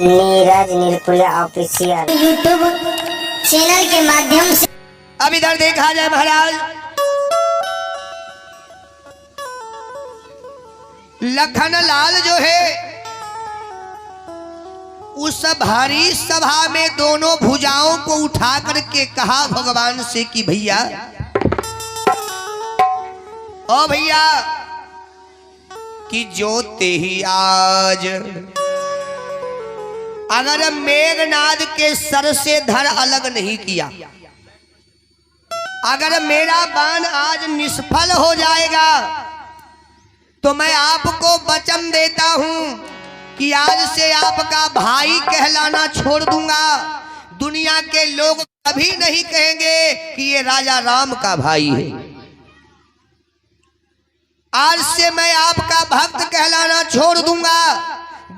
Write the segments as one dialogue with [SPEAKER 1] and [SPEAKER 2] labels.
[SPEAKER 1] Neeraj नीलपुरिया official YouTube channel के माध्यम से।
[SPEAKER 2] अब इधर देखा जाए महाराज, लखन लाल जो है उस भारी सभा में दोनों भुजाओं को उठा करके कहा भगवान से कि भैया, ओ भैया, कि जो ते ही आज अगर मेघनाद के सर से धड़ अलग नहीं किया, अगर मेरा बाण आज निष्फल हो जाएगा तो मैं आपको वचन देता हूं कि आज से आपका भाई कहलाना छोड़ दूंगा। दुनिया के लोग कभी नहीं कहेंगे कि ये राजा राम का भाई है। आज से मैं आपका भक्त कहलाना छोड़ दूंगा।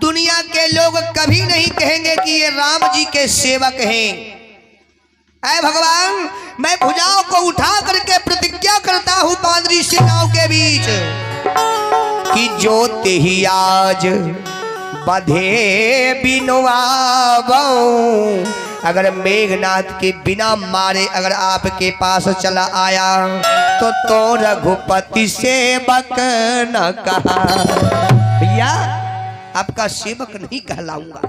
[SPEAKER 2] दुनिया के लोग कभी नहीं कहेंगे कि ये राम जी के सेवक हैं। ऐ भगवान, मैं भुजाओं को उठा करके प्रतिज्ञा करता हूं बांदरी सेनाओं के बीच कि जो ते ही आज बधे बिनवावो, अगर मेघनाथ के बिना मारे अगर आपके पास चला आया तो रघुपति सेवक न कहा। भैया, आपका सेवक नहीं कहलाऊंगा।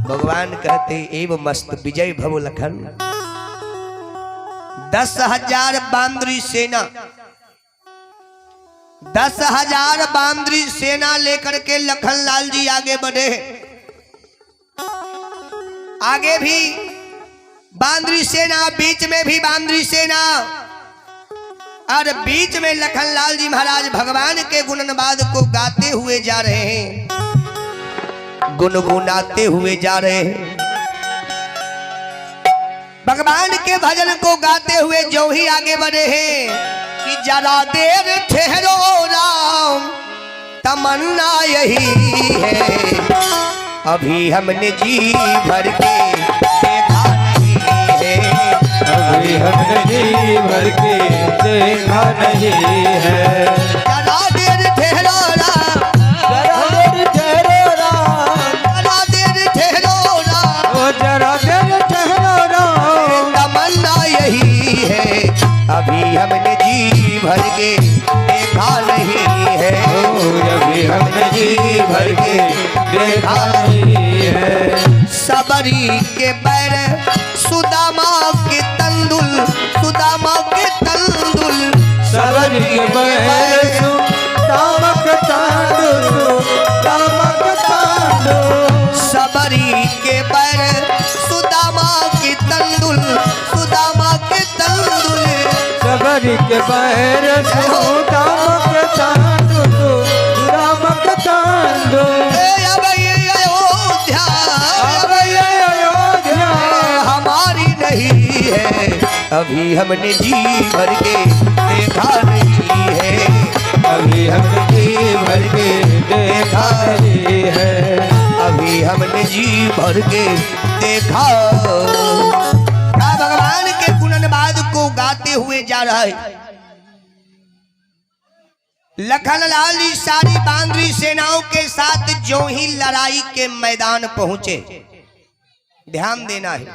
[SPEAKER 2] भगवान कहते एवं मस्त विजय भव लखन। 10,000 बांदरी सेना, 10,000 बांदरी सेना लेकर के लखन लाल जी आगे बढ़े। आगे भी बांदरी सेना, बीच में भी बांदरी सेना, और बीच में लखन लाल जी महाराज भगवान के गुणनवाद को गाते हुए जा रहे हैं, गुनगुनाते हुए जा रहे हैं। भगवान के भजन को गाते हुए जो ही आगे बढ़े हैं कि जरा देर ठहरो राम, तमन्ना यही है, अभी हमने जी भर के देखा नहीं है,
[SPEAKER 3] अभी हमने जी भर के देखा नहीं है।
[SPEAKER 2] जरा देर ठहरो राम,
[SPEAKER 3] जरा देर ठहरो राम,
[SPEAKER 2] जरा देर ठहरो राम,
[SPEAKER 3] ओ जरा देर ठहरो राम,
[SPEAKER 2] तमन्ना यही है, अभी हमने जी भर के देखा नहीं है,
[SPEAKER 3] अभी हमने जी भर के देखा नहीं है।
[SPEAKER 2] सबरी के पैर सुदामा के तंदुल, सुदामा के तंदुल,
[SPEAKER 3] सबरी के पैर सुदामक तांडुल, दामक तांडुल,
[SPEAKER 2] सबरी के पैर सुदामा के तंदुल, सुदामा के तंदुल,
[SPEAKER 3] सबरी के पैर सुदामक तांडुल, दामक तांडुल।
[SPEAKER 2] अब ये अयोध्या,
[SPEAKER 3] अब ये अयोध्या
[SPEAKER 2] हमारी नहीं है, अभी हमने जी भर के देखा नहीं है,
[SPEAKER 3] अभी हमने जी भर के देखा नहीं है,
[SPEAKER 2] अभी हमने जी भर के देखा। क्या भगवान के गुणनवाद को गाते हुए जा रहा है। लखन लाल जी सारी बांदरी सेनाओं के साथ जो ही लड़ाई के मैदान पहुंचे, ध्यान देना है,